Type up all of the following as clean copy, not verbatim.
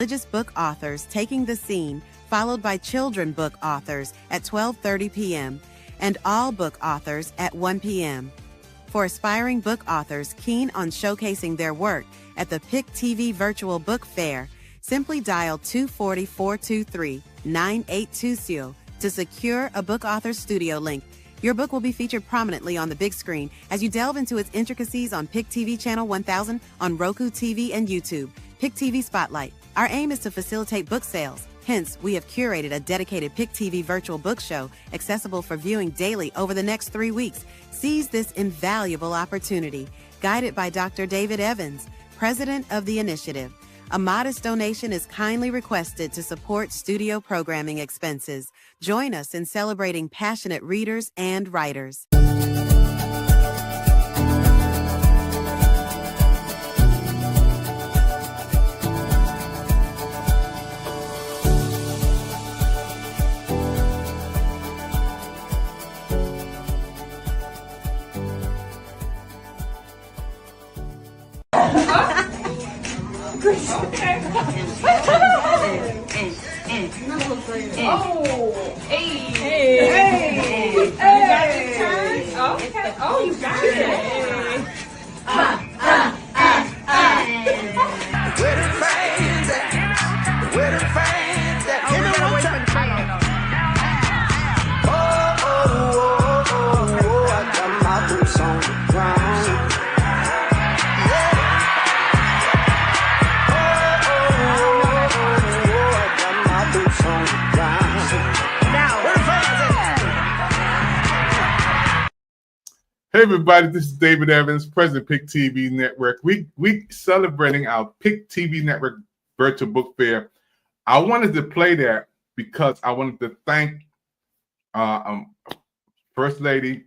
religious book authors taking the scene, followed by children book authors at 12:30 p.m. and all book authors at 1 p.m. For aspiring book authors keen on showcasing their work at the PIC TV Virtual Book Fair, simply dial 240-423-9820 to secure a book author studio link. Your book will be featured prominently on the big screen as you delve into its intricacies on PIC TV Channel 1000 on Roku TV and YouTube. PIC TV Spotlight. Our aim is to facilitate book sales. Hence, we have curated a dedicated PIC TV virtual book show accessible for viewing daily over the next 3 weeks. Seize this invaluable opportunity. Guided by Dr. David Evans, president of the initiative. A modest donation is kindly requested to support studio programming expenses. Join us in celebrating passionate readers and writers. Oh, you got it. Where the fans at? Where the fans at? Give me one time. Oh, I got my boots on the ground. Hey everybody, this is David Evans, President PIC TV Network. We celebrating our PIC TV Network Virtual Book Fair. I wanted to play that because I wanted to thank First Lady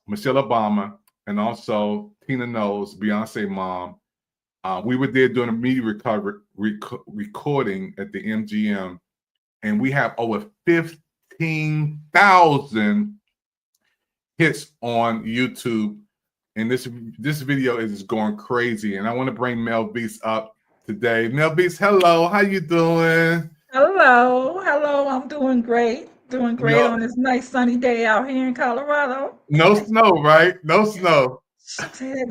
Michelle Obama and also Tina Knowles, Beyonce mom. We were there doing a media recording at the MGM, and we have over 15,000 hits on YouTube, and this video is going crazy. And I want to bring Mel Beast up today. Mel Beast, hello, how you doing? Hello, I'm doing great. On this nice sunny day out here in Colorado. No snow, right? No snow. Don't say that.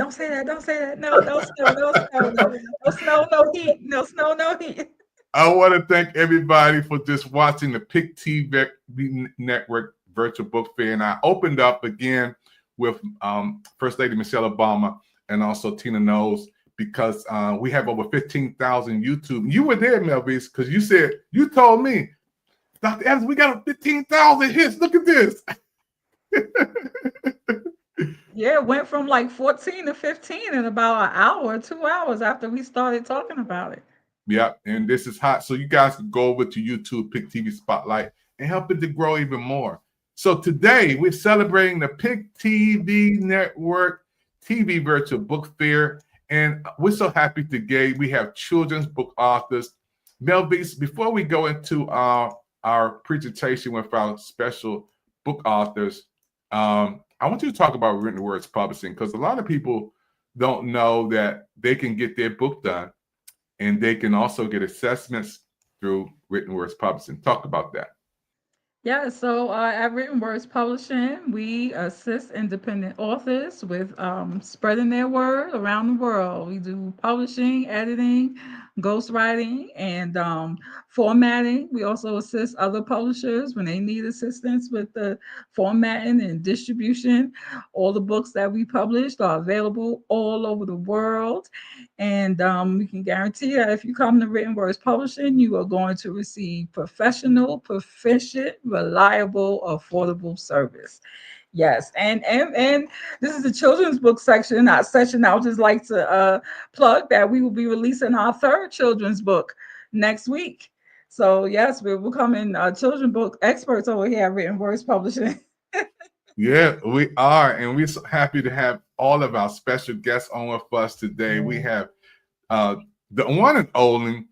No snow, no heat. No snow, no heat. I want to thank everybody for just watching the PIC TV Network Virtual Book Fair, and I opened up again with First Lady Michelle Obama and also Tina Knowles because we have over 15,000 YouTube. You were there, Melvis, because you told me, Dr. Evans, we got 15,000 hits. Look at this. Yeah, it went from like 14 to 15 in about an hour, 2 hours after we started talking about it. Yeah, and this is hot. So you guys can go over to YouTube, PIC TV Spotlight, and help it to grow even more. So today we're celebrating the PIC TV Network TV Virtual Book Fair, and we're so happy today. We have children's book authors. Melvis, before we go into our presentation with our special book authors, I want you to talk about written words publishing, because a lot of people don't know that they can get their book done, and they can also get assessments through written words publishing. Talk about that. Yeah, so at Written Words Publishing, we assist independent authors with spreading their word around the world. We do publishing, editing, ghostwriting, and formatting. We also assist other publishers when they need assistance with the formatting and distribution. All the books that we published are available all over the world. And we can guarantee that if you come to Written Words Publishing, you are going to receive professional, proficient, reliable, affordable service. Yes, and this is the children's book section. I would just like to plug that we will be releasing our third children's book next week. So yes, we're becoming children's book experts over here at Written Words Publishing. Yeah, we are, and we're so happy to have all of our special guests on with us today. We have the one and only,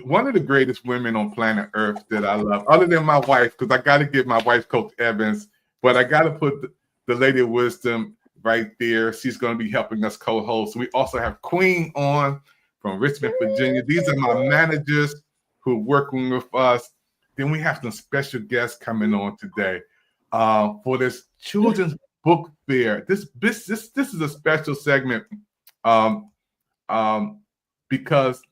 one of the greatest women on planet Earth that I love, other than my wife, because I got to give my wife, Coach Evans, but I got to put the Lady of Wisdom right there. She's going to be helping us co-host. We also have Queen on from Richmond, Virginia. These are my managers who are working with us. Then we have some special guests coming on today for this children's book fair. This is a special segment because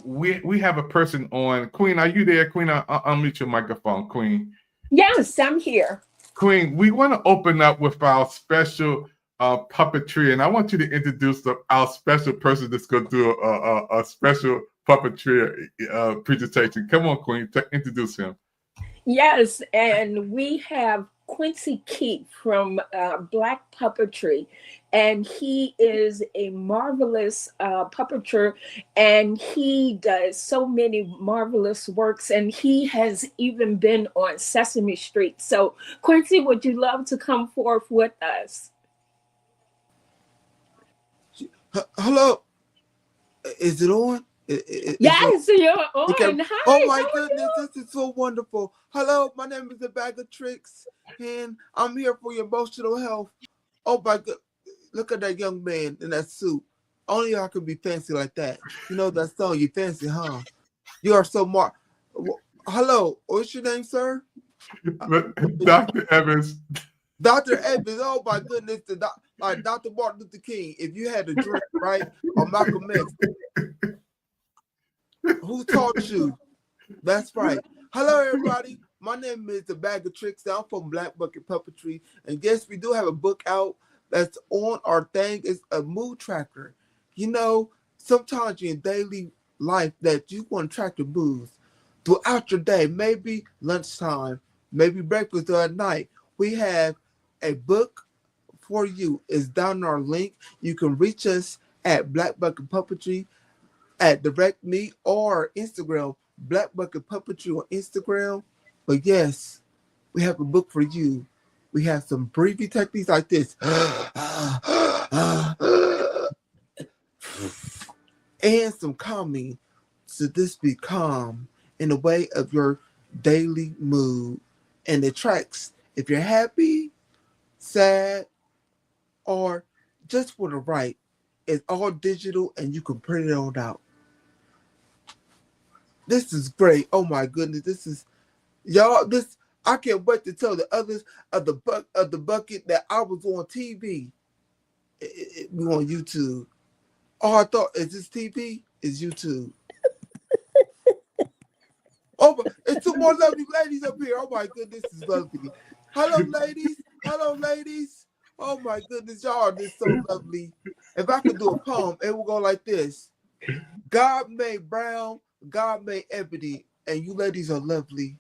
we have a person on. Queen, are you there? Queen, unmute your microphone, Queen. Yes, I'm here. Queen, we want to open up with our special puppetry, and I want you to introduce our special person that's going to do a special puppetry presentation. Come on, Queen, introduce him. Yes, and we have Quincy Keith from Black Puppetry, and he is a marvelous puppeteer, and he does so many marvelous works, and he has even been on Sesame Street. So, Quincy, would you love to come forth with us? Hello, is it on? Yes, you're on. Okay. Hi, Oh my goodness, this is so wonderful. Hello, my name is The Bag of Tricks, and I'm here for your emotional health. Oh my god, look at that young man in that suit. Only I could be fancy like that. You know that song, You Fancy, huh? You are so Hello, what's your name, sir? Dr. Evans. Dr. Evans, oh my goodness, like Dr. Martin Luther King, if you had a drink, right? Or Malcolm X. Who taught you? That's right. Hello, everybody. My name is The Bag of Tricks. I'm from Black Bucket Puppetry. And yes, we do have a book out that's on our thing. It's a mood tracker. You know, sometimes in daily life that you want to track your moods throughout your day, maybe lunchtime, maybe breakfast or at night. We have a book for you. It's down in our link. You can reach us at Black Bucket Puppetry at direct me or Instagram, Black Bucket Puppetry on Instagram. But yes, we have a book for you. We have some breathing techniques like this. And some calming. So this be calm in the way of your daily mood. And it tracks if you're happy, sad, or just want to write. It's all digital and you can print it all out. This is great. Oh my goodness. This is y'all. This I can't wait to tell the others of the bucket that I was on TV. We on YouTube. Oh, I thought, is this TV? It's YouTube. Oh, and two more lovely ladies up here. Oh my goodness, this is lovely. Hello, ladies. Hello, ladies. Oh my goodness, y'all are just so lovely. If I could do a poem, it would go like this. God made brown, God made ebony, and you ladies are lovely.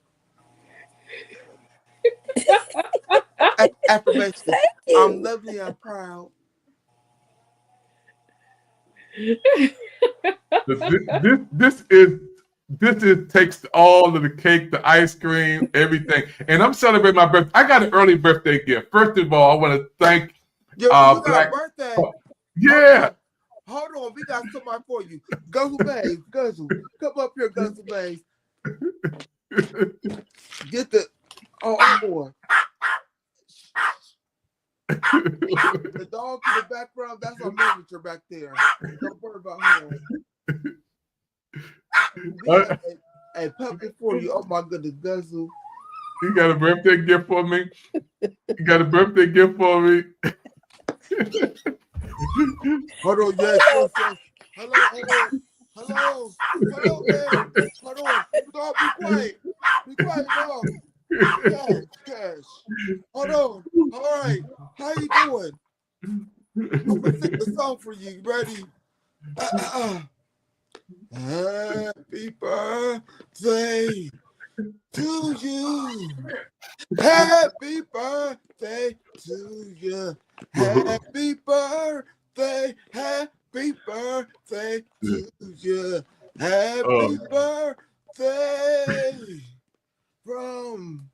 Affirmation. I'm lovely, I'm proud. This takes all of the cake, the ice cream, everything. And I'm celebrating my birthday. I got an early birthday gift. First of all, I want to thank you got a birthday. Yeah. Hold on, we got somebody for you. Guzzle Bays, Guzzle. Come up here, Guzzle Bays. Get the boy. The dog in the background, that's our manager back there. Don't worry about him. We have a puppy for you. Oh my goodness, Guzzle. You got a birthday gift for me? You got a birthday gift for me? Hold on, yes. Hello, man. Hold on. Dog, be quiet. Be quiet, dog. Cash. Hold on. All right. How you doing? I'm gonna sing the song for you. Ready? Happy birthday to you. Happy birthday to you. Happy birthday. Happy birthday to you. Happy birthday from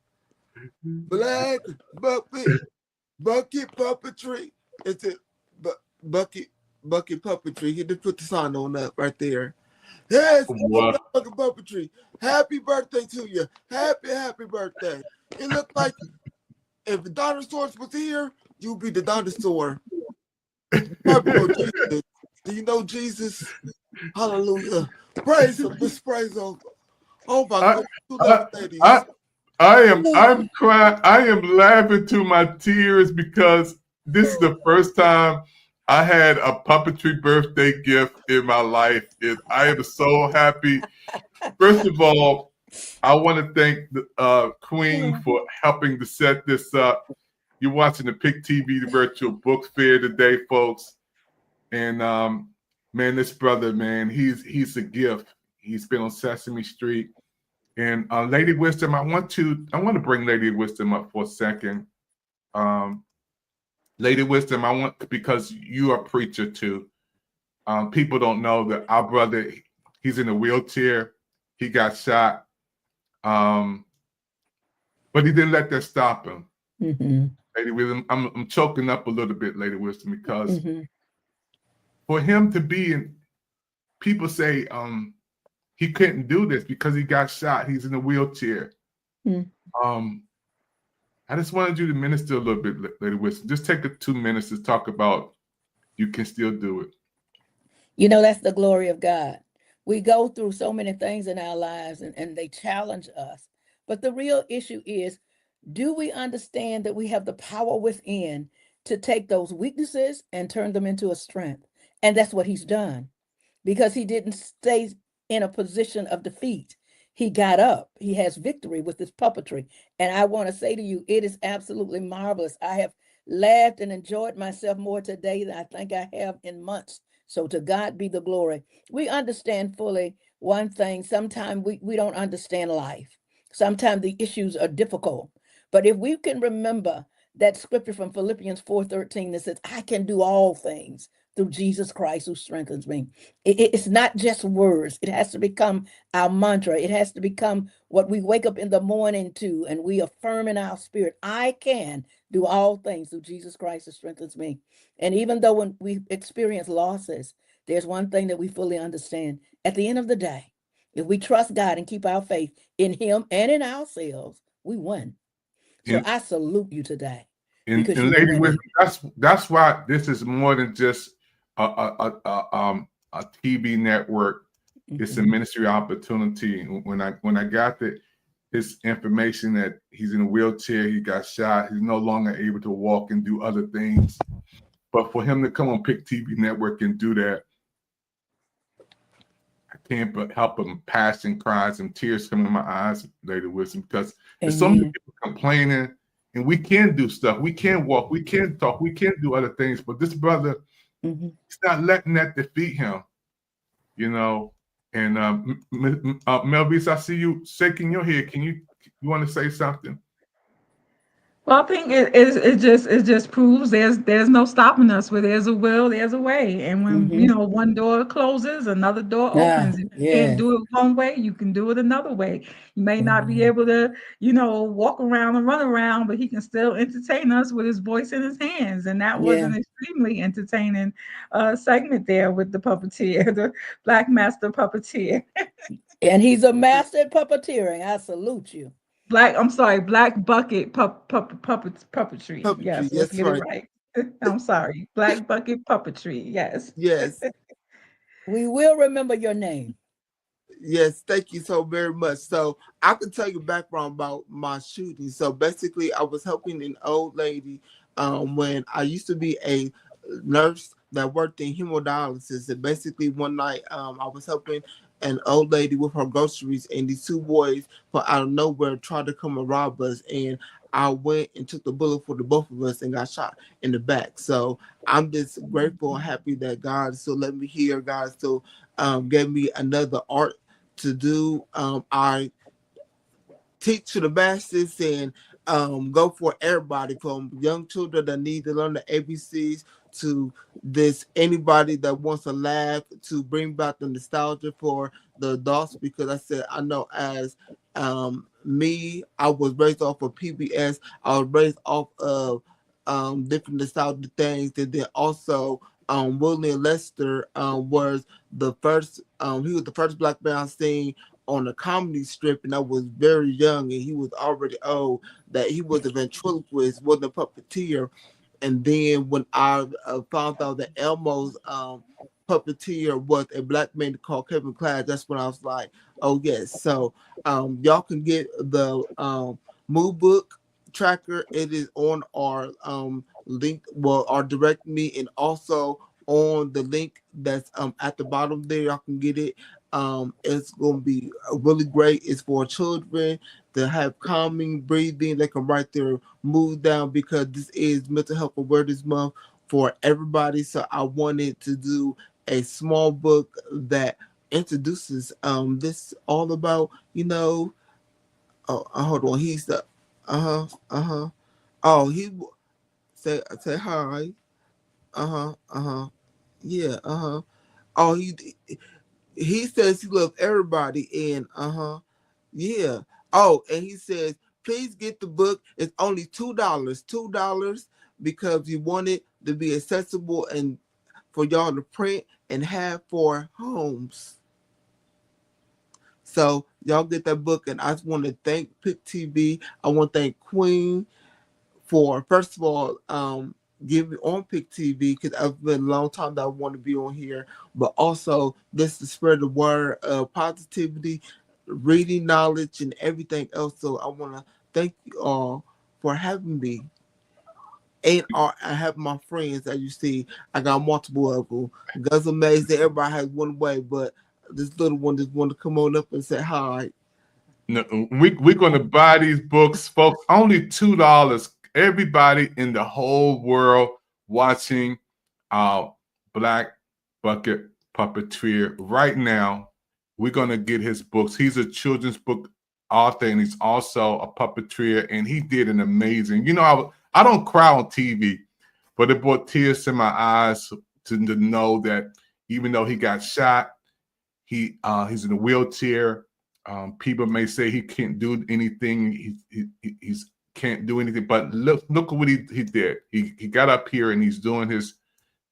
Black Bucket Puppetry. It's a Bucket Puppetry. He just put the sign on up right there. Yes, Black Bucket Puppetry. Happy birthday to you. Happy birthday. It looked like if the dinosaurs was here, you'd be the dinosaur. Oh, Jesus. Do you know Jesus? Hallelujah. Praise him. Let's praise him. Oh my I, goodness. You I, love ladies. I'm crying. I am laughing to my tears because this is the first time I had a puppetry birthday gift in my life. I am so happy. First of all, I want to thank the Queen for helping to set this up. You're watching the PIC TV virtual book fair today, folks. And man, this brother, man, he's a gift. He's been on Sesame Street. And Lady Wisdom, I want to bring Lady Wisdom up for a second. Lady Wisdom, I want, because you are a preacher too. People don't know that our brother, he's in a wheelchair. He got shot, but he didn't let that stop him. Mm-hmm. Lady Wisdom, I'm choking up a little bit, Lady Wisdom, because for him to be in, people say he couldn't do this because he got shot. He's in a wheelchair. I just wanted you to minister a little bit, Lady Wisdom. Just take 2 minutes to talk about you can still do it. You know, that's the glory of God. We go through so many things in our lives and they challenge us. But the real issue is, do we understand that we have the power within to take those weaknesses and turn them into a strength? And that's what he's done, because he didn't stay in a position of defeat. He got up. He has victory with his puppetry. And I want to say to you, it is absolutely marvelous. I have laughed and enjoyed myself more today than I think I have in months. So to God be the glory. We understand fully one thing. Sometimes we don't understand life. Sometimes the issues are difficult. But if we can remember that scripture from Philippians 4:13 that says, I can do all things through Jesus Christ who strengthens me. It's not just words. It has to become our mantra. It has to become what we wake up in the morning to, and we affirm in our spirit, I can do all things through Jesus Christ who strengthens me. And even though when we experience losses, there's one thing that we fully understand. At the end of the day, if we trust God and keep our faith in him and in ourselves, we win. So I salute you today. And Lady Wisdom, that's why this is more than just a TV network. It's a ministry opportunity. When I got his information that he's in a wheelchair, he got shot, he's no longer able to walk and do other things. But for him to come on PIC TV network and do that, I can't but help him. Passion cries and tears come in my eyes, Lady Wisdom, because there's so many people complaining. And we can do stuff. We can walk. We can talk. We can do other things. But this brother, he's not letting that defeat him, you know. And Melvis, I see you shaking your head. You want to say something? Well, I think it just proves there's no stopping us. Where there's a will, there's a way. And when one door closes, another door opens. If you can't do it one way, you can do it another way. You may not be able to, walk around and run around, but he can still entertain us with his voice in his hands. And that was an extremely entertaining segment there with the puppeteer, the Black Master Puppeteer. And he's a master at puppeteering. I salute you. Black Bucket Puppetry. Yes, let's get it right. I'm sorry. Black Bucket Puppetry. Yes. Yes. We will remember your name. Yes, thank you so very much. So I can tell you background about my shooting. So basically, I was helping an old lady when I used to be a nurse that worked in hemodialysis. And basically, one night I was helping an old lady with her groceries, and these 2 boys from out of nowhere tried to come and rob us. And I went and took the bullet for the both of us and got shot in the back. So I'm just grateful and happy that God still let me hear. God still gave me another art to do. I teach to the masses and go for everybody, from young children that need to learn the ABCs to anybody that wants to laugh, to bring back the nostalgia for the adults, because I said, I know as me, I was raised off of PBS. I was raised off of different nostalgic things. And then also William Lester was the first, he was the first Black man I seen on a comedy strip, and I was very young, and he was already old, that he was a ventriloquist, wasn't a puppeteer. And then when I found out that Elmo's puppeteer was a black man called Kevin Clash. That's when I was like, oh yes. So y'all can get the Move Book tracker. It is on our link, well, our direct me, and also on the link that's at the bottom there. Y'all can get it. It's gonna be really great. It's for children to have calming breathing. They can write their mood down because this is Mental Health Awareness Month for everybody. So I wanted to do a small book that introduces this all about, hold on, he's the oh, he say hi, yeah, oh, he says he loves everybody, and yeah. Oh, and he says, please get the book. It's only $2, because we want it to be accessible and for y'all to print and have for homes. So y'all get that book, and I just want to thank PIC TV. I want to thank Queen for, first of all, give me on PIC TV, because it's been a long time that I want to be on here, but also this to spread the word of positivity, reading knowledge, and everything else. So I want to thank you all for having me. And I have my friends, as you see, I got multiple of them. Guzzle Maze, that everybody has one way, but this little one just want to come on up and say hi. No, we're going to buy these books, folks. Only $2. Everybody in the whole world watching Black Bucket Puppeteer right now, we're going to get his books. He's a children's book author, and he's also a puppeteer, and he did an amazing. I don't cry on TV, but it brought tears to my eyes to know that even though he got shot, he's in a wheelchair. People may say he can't do anything. He's can't do anything, but look at what he did. He got up here and he's doing his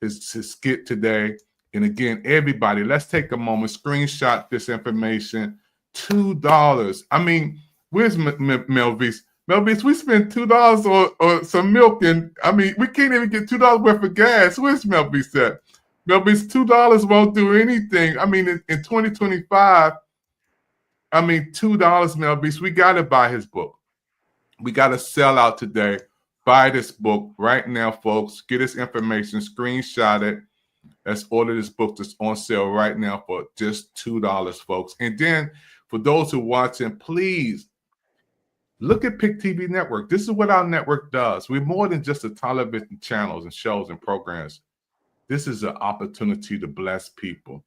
skit today. And again, everybody, let's take a moment, screenshot this information. $2. I mean, where's Melvis? Melvis, we spent $2 on some milk, and I mean, we can't even get $2 worth of gas. Where's Melvis at? Melvis, $2 won't do anything. I mean, in 2025, I mean, $2, Melvis, we got to buy his book. We got to sell out today. Buy this book right now, folks. Get this information, screenshot it. Let's order this book that's on sale right now for just $2, folks. And then for those who are watching, please look at PIC TV Network. This is what our network does. We're more than just a television channels and shows and programs. This is an opportunity to bless people.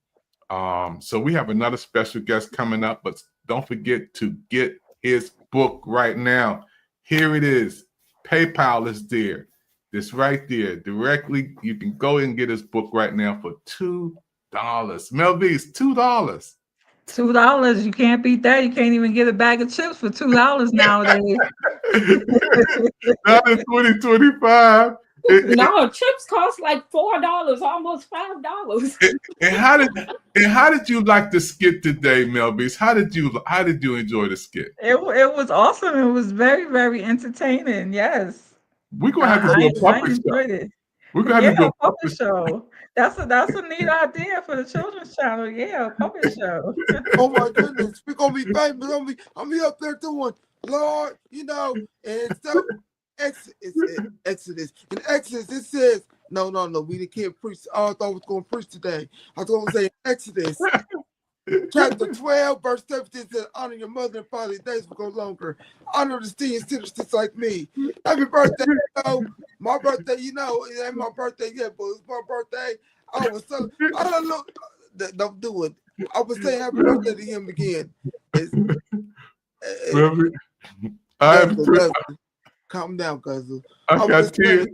So we have another special guest coming up, but don't forget to get his book right now. Here it is. PayPal is there. This right there. Directly, you can go and get his book right now for $2. Melvis, $2. $2. You can't beat that. You can't even get a bag of chips for $2 nowadays. Not in 2025. No, chips cost like $4, almost $5. And how did you like the skit today, Melvis? How did you enjoy the skit? It was awesome. It was very, very entertaining. Yes. We're gonna have to do a puppet show. It. We're gonna have to do a puppet show. That's a neat idea for the children's channel. Yeah, a puppet show. Oh my goodness, we're gonna be famous. I'm be up there doing, Lord, and so Exodus. In Exodus, it says, no, we can't preach. Oh, I thought I was going to preach today. I was going to say Exodus, chapter 12, verse 17 says, honor your mother and father, days will go longer. Honor the senior citizens like me. Happy birthday, my birthday, it ain't my birthday yet, but it's my birthday. I don't know. Don't do it. I was saying happy birthday to him again. Calm down, cousin. I got tears.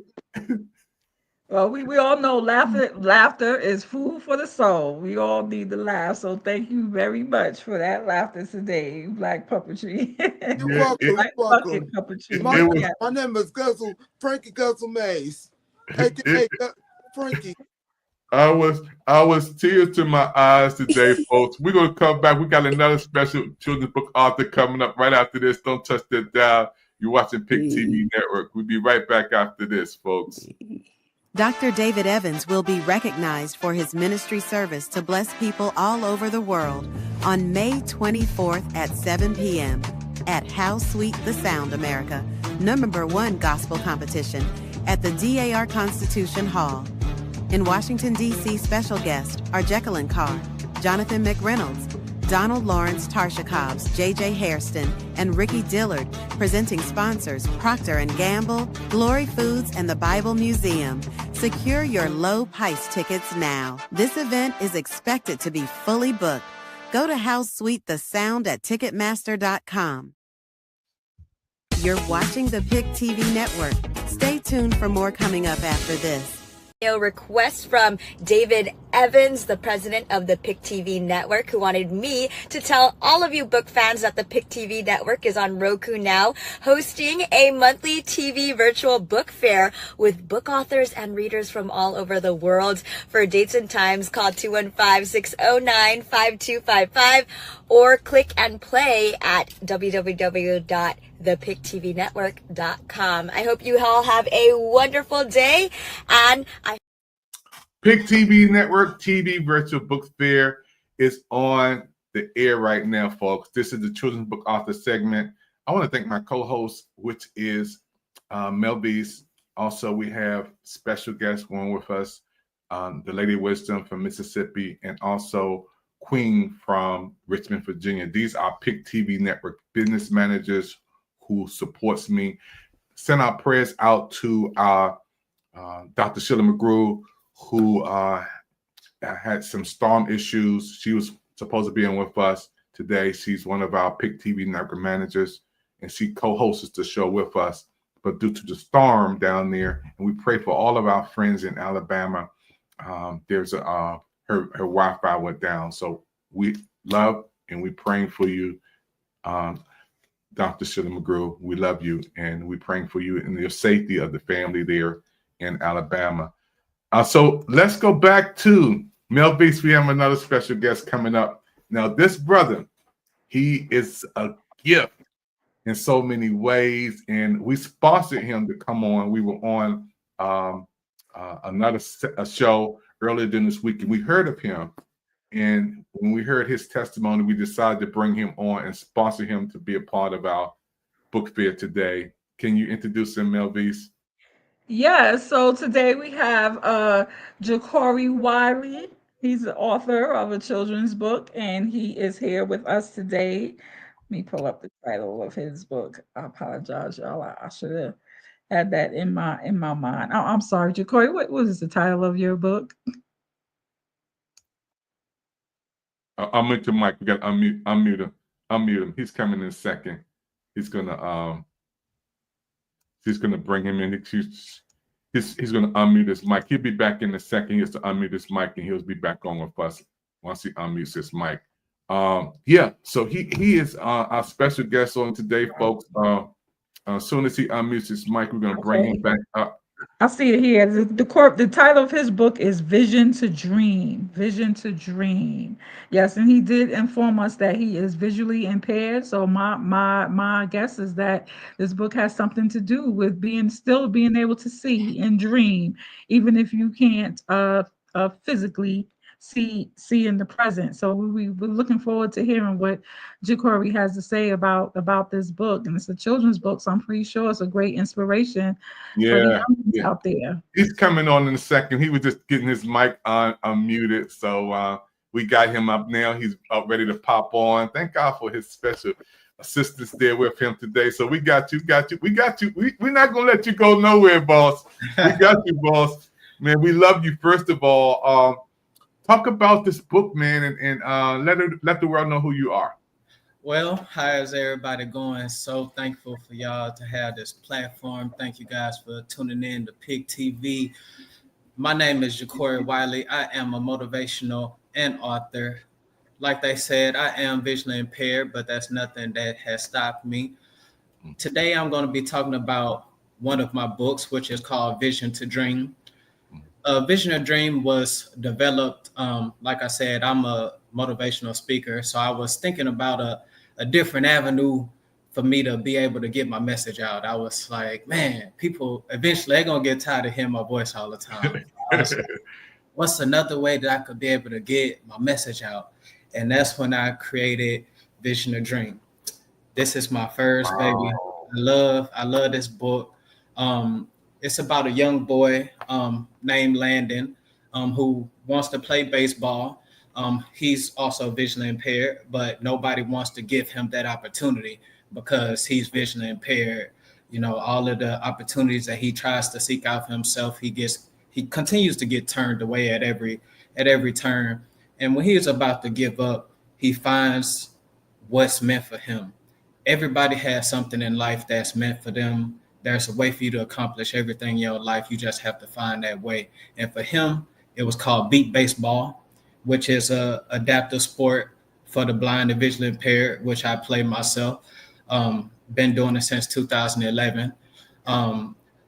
Well, we all know laughter is food for the soul. We all need to laugh. So thank you very much for that laughter today, Black Puppetry. You're welcome. Puppetry. My name is Frankie Guzzle Maze, aka Frankie. I was tears to my eyes today, folks. We're gonna come back. We got another special children's book author coming up right after this. Don't touch that dial. You're watching PIC TV Network. We'll be right back after this, folks. Dr. David Evans will be recognized for his ministry service to bless people all over the world on May 24th at 7 p.m. at How Sweet the Sound America, #1 gospel competition at the DAR Constitution Hall. In Washington, D.C., special guests are Jacqueline Carr, Jonathan McReynolds, Donald Lawrence Tarsha Cobbs, J.J. Hairston, and Ricky Dillard. Presenting sponsors Procter & Gamble, Glory Foods, and the Bible Museum. Secure your low price tickets now. This event is expected to be fully booked. Go to How Sweet the Sound at Ticketmaster.com. You're watching the PIC TV network. Stay tuned for more coming up after this. A request from David Evans, the president of the PIC TV network, who wanted me to tell all of you book fans that the PIC TV network is on Roku now, hosting a monthly TV virtual book fair with book authors and readers from all over the world. For dates and times, call 215-609-5255 or click and play at www.thepictvnetwork.com. I hope you all have a wonderful day, and PIC TV Network TV Virtual Book Fair is on the air right now, folks. This is the Children's Book Author segment. I want to thank my co-host, which is Melvise. Also, we have special guests going with us, the Lady of Wisdom from Mississippi, and also Queen from Richmond, Virginia. These are PIC TV Network business managers who supports me. Send our prayers out to our Dr. Sheila McGrew, who had some storm issues. She was supposed to be on with us today. She's one of our PIC TV network managers, and she co-hosts the show with us. But due to the storm down there, and we pray for all of our friends in Alabama, there's her Wi-Fi went down. So we love and we praying for you, Dr. Sheila McGrew. We love you, and we're praying for you and your safety of the family there in Alabama. So let's go back to Melvise. We have another special guest coming up. Now, this brother, he is a gift in so many ways, and we sponsored him to come on. We were on another show earlier this week, and we heard of him. And when we heard his testimony, we decided to bring him on and sponsor him to be a part of our book fair today. Can you introduce him, Melvise? Yeah, so today we have Ja'Cory Wiley. He's the author of a children's book, and he is here with us today. Let me pull up the title of his book. I apologize, y'all. I should have had that in my mind. Oh, I'm sorry, Ja'Cory. What is the title of your book? Unmute the mic. We got to unmute him. Unmute him. He's coming in a second. He's gonna bring him in. He's gonna unmute his mic. He'll be back in a second. He has to unmute his mic, and he'll be back on with us once he unmutes his mic. Yeah. So he is our special guest on today, folks. As soon as he unmutes his mic, we're gonna bring him back up. I see it here. The title of his book is Vision to Dream. Vision to Dream. Yes, and he did inform us that he is visually impaired. So my guess is that this book has something to do with being able to see and dream, even if you can't physically see in the present. So we're looking forward to hearing what Ja'Cory has to say about this book. And it's a children's book, so I'm pretty sure it's a great inspiration for the young out there. He's coming on in a second. He was just getting his mic unmuted, so we got him up now. He's up ready to pop on. Thank God for his special assistance there with him today. So we got you. We're not gonna let you go nowhere, boss. We got you, boss. Man, we love you. First of all, talk about this book, man, and let the world know who you are. Well, how's everybody going? So thankful for y'all to have this platform. Thank you guys for tuning in to PIC TV. My name is Ja'Cory Wiley. I am a motivational and author. Like they said, I am visually impaired, but that's nothing that has stopped me. Today, I'm going to be talking about one of my books, which is called Vision to Dream. Vision to Dream was developed, like I said, I'm a motivational speaker. So I was thinking about a different avenue for me to be able to get my message out. I was like, man, people eventually they're gonna get tired of hearing my voice all the time. I was like, what's another way that I could be able to get my message out? And that's when I created Vision to Dream. This is my first baby. I love this book. It's about a young boy named Landon who wants to play baseball. He's also visually impaired, but nobody wants to give him that opportunity because he's visually impaired. You know, all of the opportunities that he tries to seek out for himself, he continues to get turned away at every turn. And when he is about to give up, he finds what's meant for him. Everybody has something in life that's meant for them. There's a way for you to accomplish everything in your life. You just have to find that way. And for him, it was called beat baseball, which is a adaptive sport for the blind and visually impaired, which I play myself. Been doing it since 2011.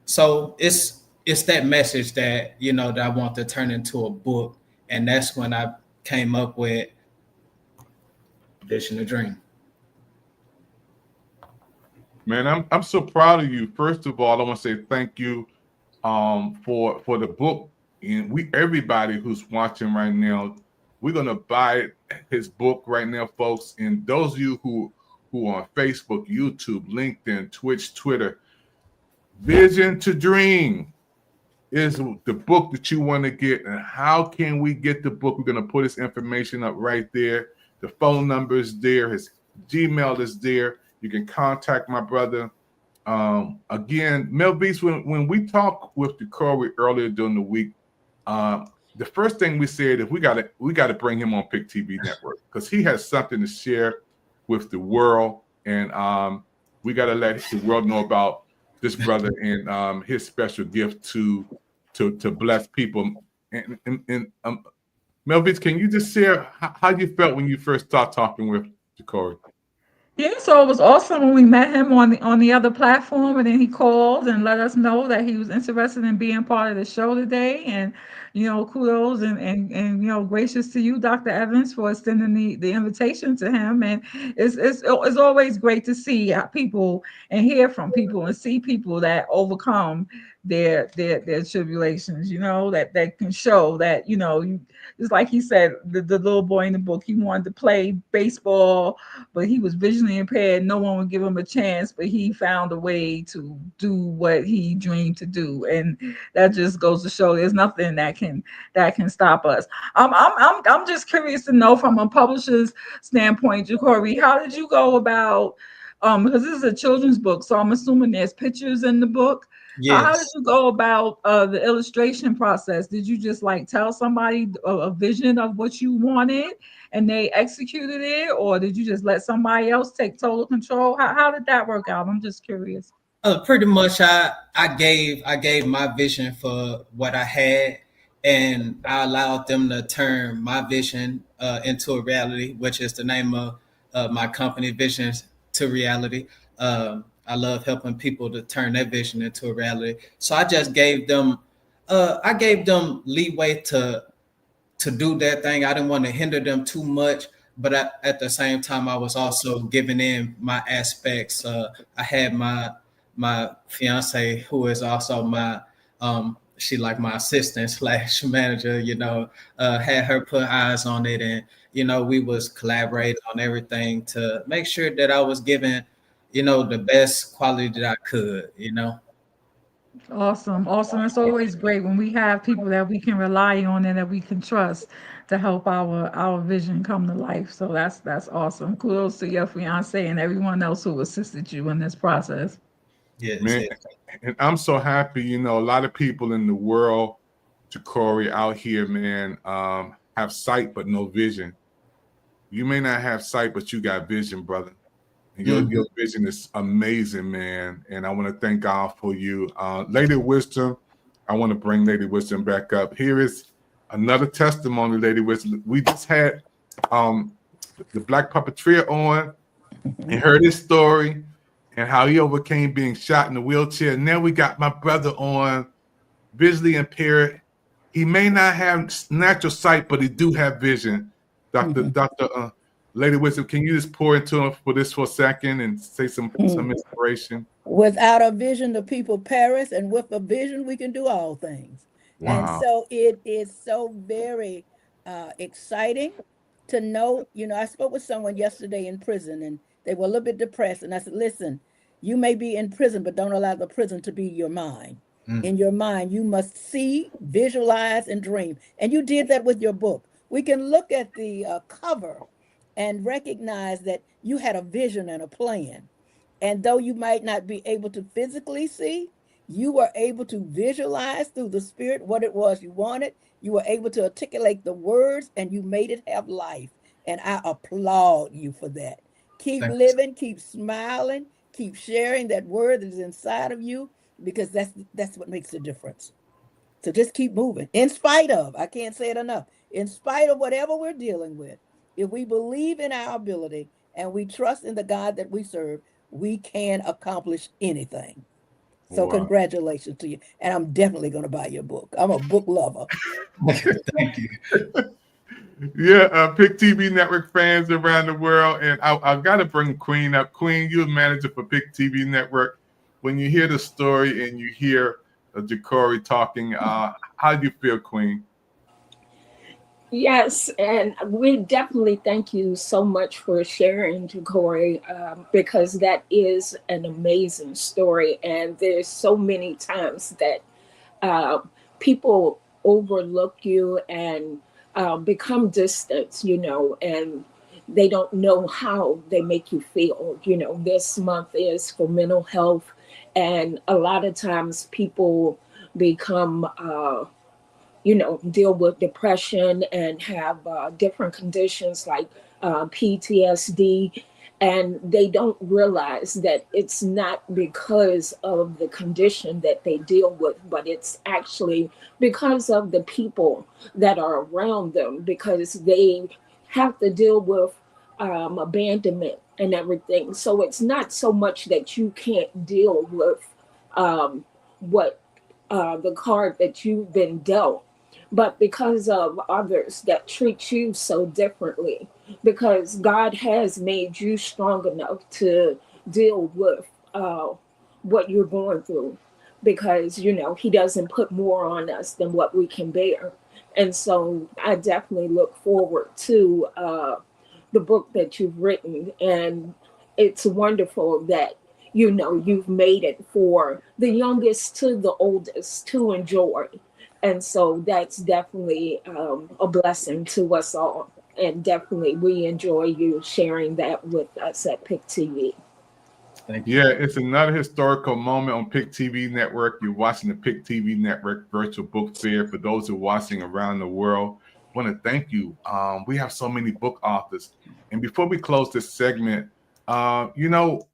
So it's that message that, you know, that I want to turn into a book. And that's when I came up with Vision to Dream. Man, I'm so proud of you. First of all, I want to say thank you for the book. And everybody who's watching right now, we're gonna buy his book right now, folks. And those of you who are on Facebook, YouTube, LinkedIn, Twitch, Twitter, Vision to Dream is the book that you want to get. And how can we get the book? We're gonna put his information up right there. The phone number is there. His Gmail is there. You can contact my brother. Again, Mel Beast, when we talked with Corey earlier during the week, the first thing we said is we got to bring him on PIC TV Network because he has something to share with the world, and we got to let the world know about this brother and his special gift to bless people. And Mel Beast, can you just share how you felt when you first started talking with Corey? Yeah, so it was awesome when we met him on the other platform, and then he called and let us know that he was interested in being part of the show today. And you know, kudos and you know, gracious to you, Dr. Evans, for extending the invitation to him. And it's always great to see people and hear from people and see people that overcome their tribulations. You know, that can show that, you know, just like he said, the little boy in the book, he wanted to play baseball, but he was visually impaired. No one would give him a chance, but he found a way to do what he dreamed to do. And that just goes to show there's nothing that can stop us. I'm just curious to know from a publisher's standpoint, Jacory, how did you go about, because this is a children's book, so I'm assuming there's pictures in the book. Yes. How did you go about the illustration process? Did you just like tell somebody a vision of what you wanted and they executed it, or did you just let somebody else take total control? How did that work out? I'm just curious. Pretty much, I gave my vision for what I had, and I allowed them to turn my vision into a reality, which is the name of my company, Visions to Reality. I love helping people to turn their vision into a reality. So I just gave them, leeway to do their thing. I didn't want to hinder them too much, but at the same time, I was also giving in my aspects. I had my fiance, who is also my, she like my assistant / manager, you know, had her put eyes on it. And, you know, we was collaborating on everything to make sure that I was giving, you know, the best quality that I could, you know. Awesome. It's always great when we have people that we can rely on and that we can trust to help our vision come to life. So that's awesome. Kudos to your fiance and everyone else who assisted you in this process. Yes, man. yes. And I'm so happy, you know, a lot of people in the world, Jacory, out here, man, have sight but no vision. You may not have sight, but you got vision, brother. And your vision is amazing, man. And I want to thank God for you. Lady Wisdom, I want to bring Lady Wisdom back up. Here is another testimony, Lady Wisdom. We just had the Black Puppeteer on and heard his story and how he overcame being shot in a wheelchair. Now we got my brother on, visually impaired. He may not have natural sight, but he do have vision. Dr. Lady Wisdom, can you just pour into him for this for a second and say some inspiration? Without a vision, the people perish, and with a vision, we can do all things. Wow. And so it is so very exciting to know. You know, I spoke with someone yesterday in prison, and they were a little bit depressed. And I said, listen, you may be in prison, but don't allow the prison to be your mind. In your mind, you must see, visualize, and dream. And you did that with your book. We can look at the cover and recognize that you had a vision and a plan. And though you might not be able to physically see, you were able to visualize through the spirit what it was you wanted. You were able to articulate the words, and you made it have life. And I applaud you for that. Keep living, keep smiling, keep sharing that word that is inside of you, because that's what makes the difference. So just keep moving. In spite of, I can't say it enough, in spite of whatever we're dealing with, if we believe in our ability and we trust in the God that we serve, we can accomplish anything. So congratulations to you. And I'm definitely going to buy your book. I'm a book lover. Thank you. Yeah, PIC TV Network fans around the world. And I've got to bring Queen up. Queen, you're a manager for PIC TV Network. When you hear the story and you hear Ja'Cory talking, how do you feel, Queen? Yes, and we definitely thank you so much for sharing, Ja'Cory, because that is an amazing story. And there's so many times that people overlook you and become distant, you know, and they don't know how they make you feel. You know, this month is for mental health, and a lot of times people become deal with depression and have different conditions like PTSD, and they don't realize that it's not because of the condition that they deal with, but it's actually because of the people that are around them, because they have to deal with abandonment and everything. So it's not so much that you can't deal with what the card that you've been dealt, but because of others that treat you so differently, because God has made you strong enough to deal with what you're going through, because, you know, he doesn't put more on us than what we can bear. And so I definitely look forward to the book that you've written. And it's wonderful that, you know, you've made it for the youngest to the oldest to enjoy. And so that's definitely a blessing to us all. And definitely we enjoy you sharing that with us at PIC TV. Thank you. Yeah, it's another historical moment on PIC TV Network. You're watching the PIC TV Network Virtual Book Fair. For those who are watching around the world, I want to thank you. We have so many book authors. And before we close this segment, you know,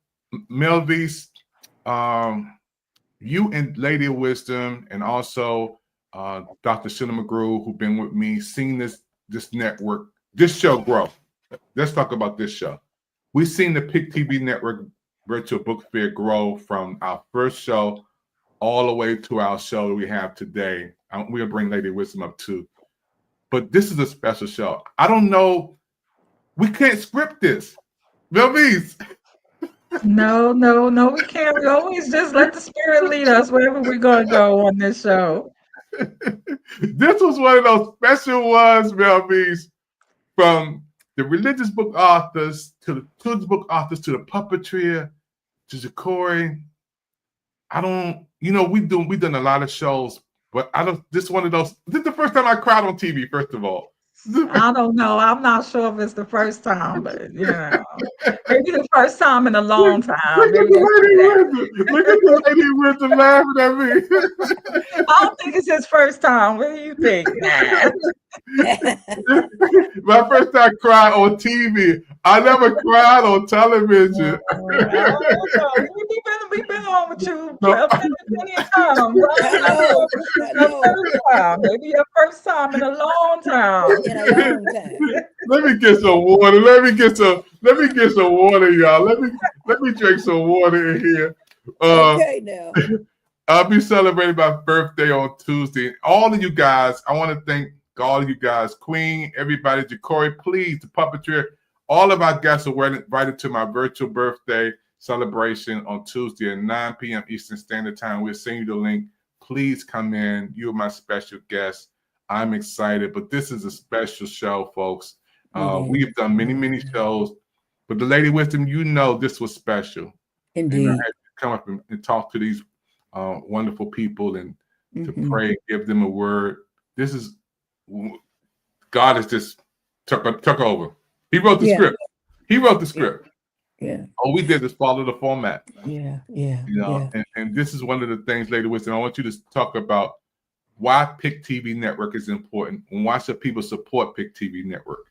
Melvis, you and Lady of Wisdom, and also Dr. Sheila McGrew, who've been with me, seen this network, this show grow. Let's talk about this show. We've seen the PIC TV Network Virtual Book Fair grow from our first show all the way to our show that we have today. We'll bring Lady of Wisdom up too. But this is a special show. I don't know. We can't script this. Melvis. No, we can't. We always just let the spirit lead us wherever we're going to go on this show. This was one of those special ones, Melvis, from the religious book authors to the children's book authors to the puppeteer to Ja'Cory. We've done a lot of shows, but this is one of those. This is the first time I cried on TV, first of all. I don't know. I'm not sure if it's the first time, but you know, maybe the first time in a long time. Look at the Lady Wisdom laughing at me. I don't think it's his first time. What do you think? My first time crying on TV. I never cried on television. We've been on with you plenty of times. Maybe your first time in a long time. Let me get some water. Let me get some water, y'all. Let me drink some water in here. Okay, now. I'll be celebrating my birthday on Tuesday. All of you guys, I want to thank all of you guys, Queen, everybody, Ja'Cory, please, the puppeteer. All of our guests are invited to my virtual birthday celebration on Tuesday at 9 p.m. Eastern Standard Time. We'll send you the link. Please come in. You are my special guest. I'm excited, but this is a special show, folks. We've done many shows, but the Lady Wisdom, you know this was special. Indeed. And I had to come up and talk to these wonderful people and to pray, give them a word. This is, God has just took over. He wrote the script. He wrote the script. Yeah. All we did is follow the format. Yeah. And this is one of the things, Lady Wisdom, I want you to talk about why PIC TV Network is important and why should people support PIC TV Network?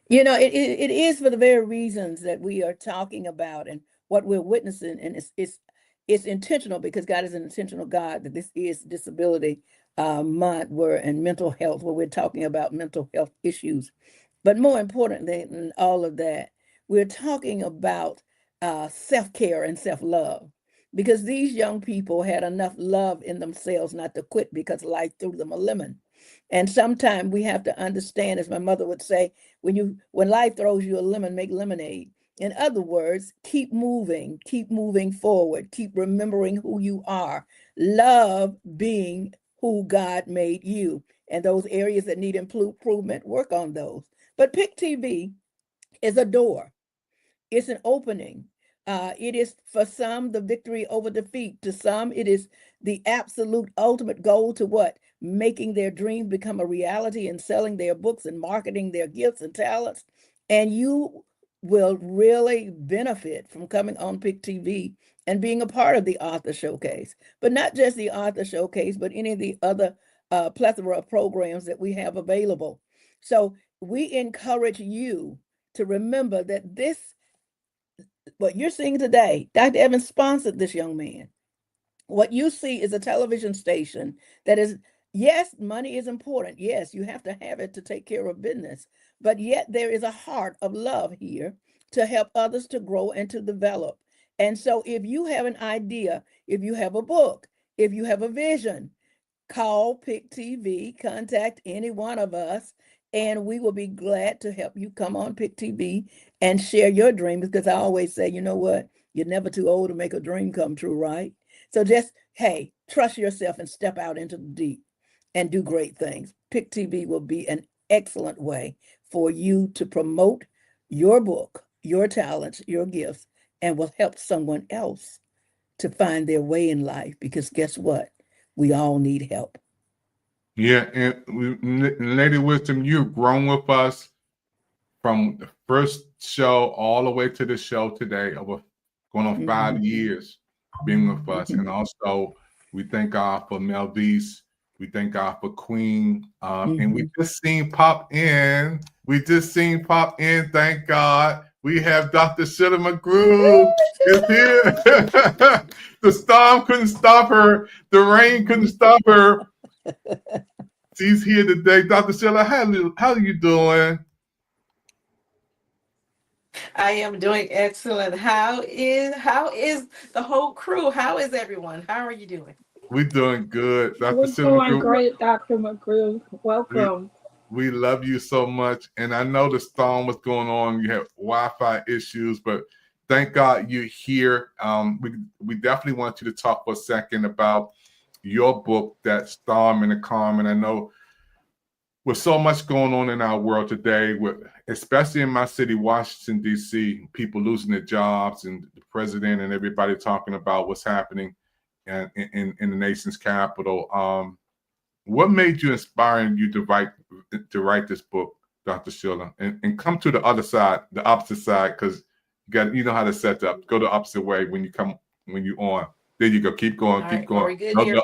You know, it is for the very reasons that we are talking about and what we're witnessing, and it's intentional because God is an intentional God, that this is Disability Month and mental health, where we're talking about mental health issues. But more important than all of that, we're talking about self-care and self-love, because these young people had enough love in themselves not to quit because life threw them a lemon. And sometimes we have to understand, as my mother would say, when life throws you a lemon, make lemonade. In other words, keep moving forward, keep remembering who you are, love being who God made you, and those areas that need improvement, work on those. But PIC TV is a door. It's an opening. It is for some the victory over defeat. To some, it is the absolute ultimate goal to what? Making their dreams become a reality and selling their books and marketing their gifts and talents. And you will really benefit from coming on PIC TV and being a part of the Author Showcase. But not just the Author Showcase, but any of the other plethora of programs that we have available. So we encourage you to remember that what you're seeing today, Dr. Evans sponsored this young man. What you see is a television station that is, yes, money is important. Yes, you have to have it to take care of business. But yet there is a heart of love here to help others to grow and to develop. And so if you have an idea, if you have a book, if you have a vision, call PIC TV, contact any one of us, and we will be glad to help you come on PIC TV and share your dreams, because I always say, you know what? You're never too old to make a dream come true, right? So just, hey, trust yourself and step out into the deep and do great things. PIC TV will be an excellent way for you to promote your book, your talents, your gifts, and will help someone else to find their way in life, because guess what? We all need help. Yeah, and Lady Wisdom, you've grown with us from the first show all the way to the show today, over going on 5 years being with us. And also, we thank God for Melvise. We thank God for Queen. And we just seen pop in. Thank God. We have Dr. Sheila McGrew is here. The storm couldn't stop her. The rain couldn't stop her. She's here today. Dr. Sheila, how are you doing? I am doing excellent. How is the whole crew? How is everyone? How are you doing? We're doing good. Dr. We're Sheila doing McGrew, great, Dr. McGrew. Welcome. we love you so much. And I know the storm was going on. You have Wi-Fi issues, but thank God you're here. We definitely want you to talk for a second about your book, That Storm in the Calm. And I know with so much going on in our world today, especially in my city, Washington, D.C., people losing their jobs and the president and everybody talking about what's happening in the nation's capital. What made you inspiring you to write this book, Dr. Sheila, and come to the other side, the opposite side, because you know how to set up. Go the opposite way when you on. There you go. Keep going. All Keep right, going. are we good No, here?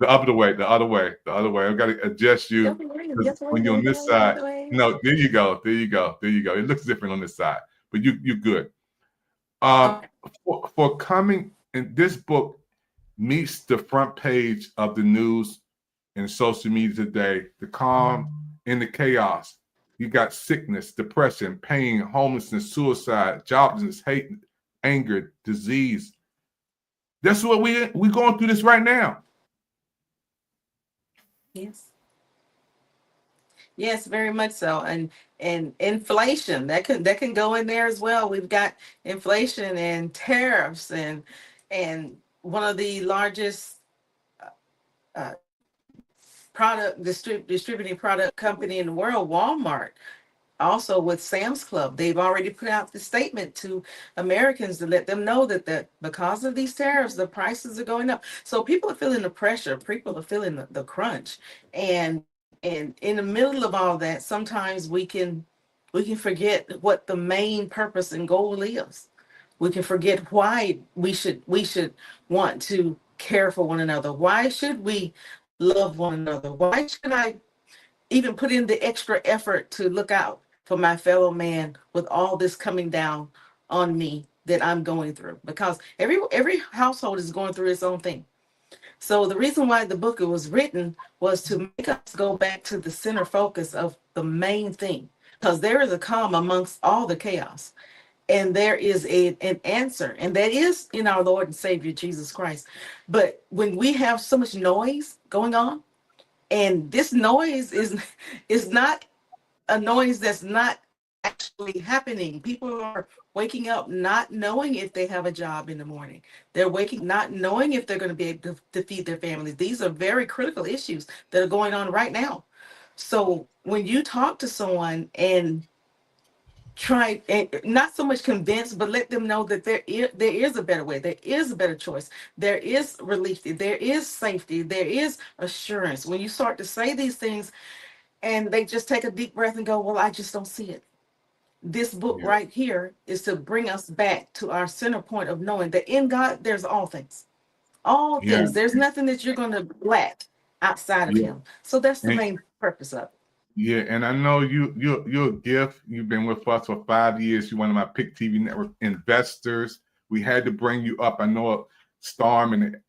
the other way. I've got to adjust you. When you're on this side, no, there you go. It looks different on this side, but you're good. For coming, and this book meets the front page of the news and social media today. The calm in the chaos. You got sickness, depression, pain, homelessness, suicide, joblessness, hate, anger, disease. That's what we're going through this right now. Yes. Yes, very much so. And inflation that can go in there as well. We've got inflation and tariffs and one of the largest uh, distributing product company in the world, Walmart. Also with Sam's Club, they've already put out the statement to Americans to let them know that because of these tariffs, the prices are going up. So people are feeling the pressure, people are feeling the crunch. And in the middle of all that, sometimes we can forget what the main purpose and goal is. We can forget why we should want to care for one another. Why should we love one another? Why should I even put in the extra effort to look out for my fellow man with all this coming down on me that I'm going through? Because every household is going through its own thing. So the reason why the book was written was to make us go back to the center focus of the main thing. Because there is a calm amongst all the chaos. And there is an answer, and that is in our Lord and Savior Jesus Christ. But when we have so much noise going on, and this noise is not a noise that's not actually happening. People are waking up not knowing if they have a job in the morning. They're waking not knowing if they're going to be able to feed their families. These are very critical issues that are going on right now. So when you talk to someone and try and not so much convince, but let them know that there is a better way, there is a better choice, there is relief, there is safety, there is assurance. When you start to say these things and they just take a deep breath and go, well, I just don't see it. This book Yeah. right here is to bring us back to our center point of knowing that in God there's all things. All Yeah. things. There's nothing that you're going to lack outside of Yeah. him. So that's the And, main purpose of it. yeah, and I know you're a gift. You've been with us for 5 years. You're one of my PIC TV network investors. We had to bring you up. I know a storm and the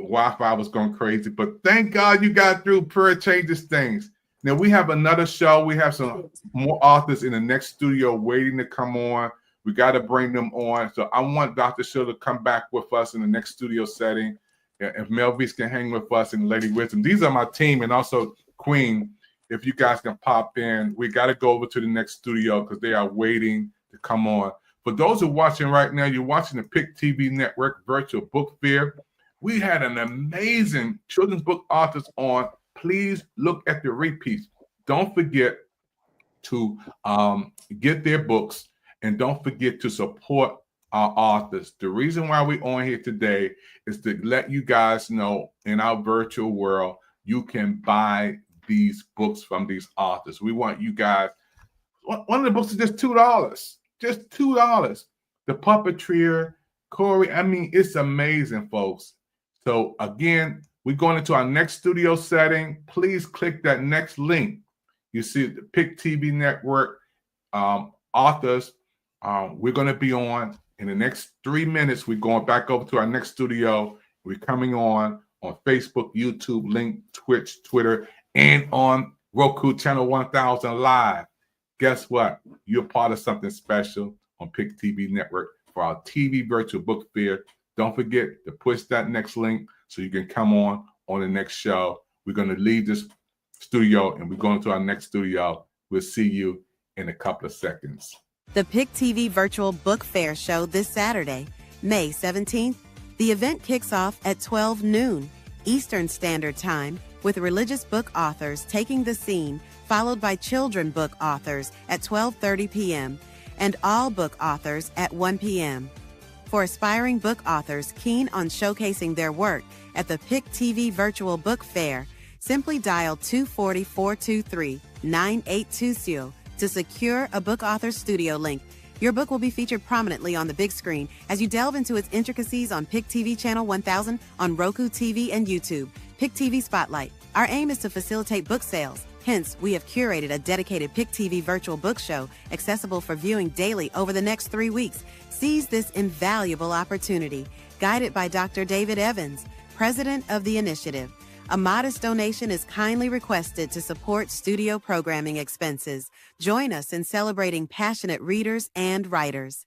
Wi-Fi was going crazy, but thank God you got through. Prayer changes things. Now we have another show. We have some more authors in the next studio waiting to come on. We got to bring them on. So I want Dr. Shill to come back with us in the next studio setting. If Melvis can hang with us and Lady Wisdom. These are my team, and also Queen. If you guys can pop in, we got to go over to the next studio because they are waiting to come on. For those who are watching right now, you're watching the PIC TV Network Virtual Book Fair. We had an amazing children's book authors on. Please look at the repeats. Don't forget to get their books, and don't forget to support our authors. The reason why we're on here today is to let you guys know in our virtual world, you can buy these books from these authors. We want you guys. One of the books is just $2. Just $2. The Puppeteer, Corey. I mean, it's amazing, folks. So again, we're going into our next studio setting. Please click that next link. You see the PIC TV Network authors. We're going to be on in the next 3 minutes. We're going back over to our next studio. We're coming on Facebook, YouTube, Link, Twitch, Twitter, and on Roku channel 1000 live. Guess what? You're part of something special on PIC TV Network for our TV virtual book fair. Don't forget to push that next link so you can come on the next show. We're going to leave this studio and we're going to our next studio. We'll see you in a couple of seconds. The PIC TV Virtual Book Fair show this Saturday, May 17th. The event kicks off at 12 noon Eastern Standard Time, with religious book authors taking the scene, followed by children book authors at 12:30 p.m. and all book authors at 1 p.m. For aspiring book authors keen on showcasing their work at the PIC TV Virtual Book Fair, simply dial 240-423-9820 to secure a book author studio link. Your book will be featured prominently on the big screen as you delve into its intricacies on PIC TV channel 1000 on Roku TV and YouTube. PIC TV Spotlight. Our aim is to facilitate book sales. Hence, we have curated a dedicated PIC TV virtual book show accessible for viewing daily over the next 3 weeks. Seize this invaluable opportunity. Guided by Dr. David Evans, president of the initiative. A modest donation is kindly requested to support studio programming expenses. Join us in celebrating passionate readers and writers.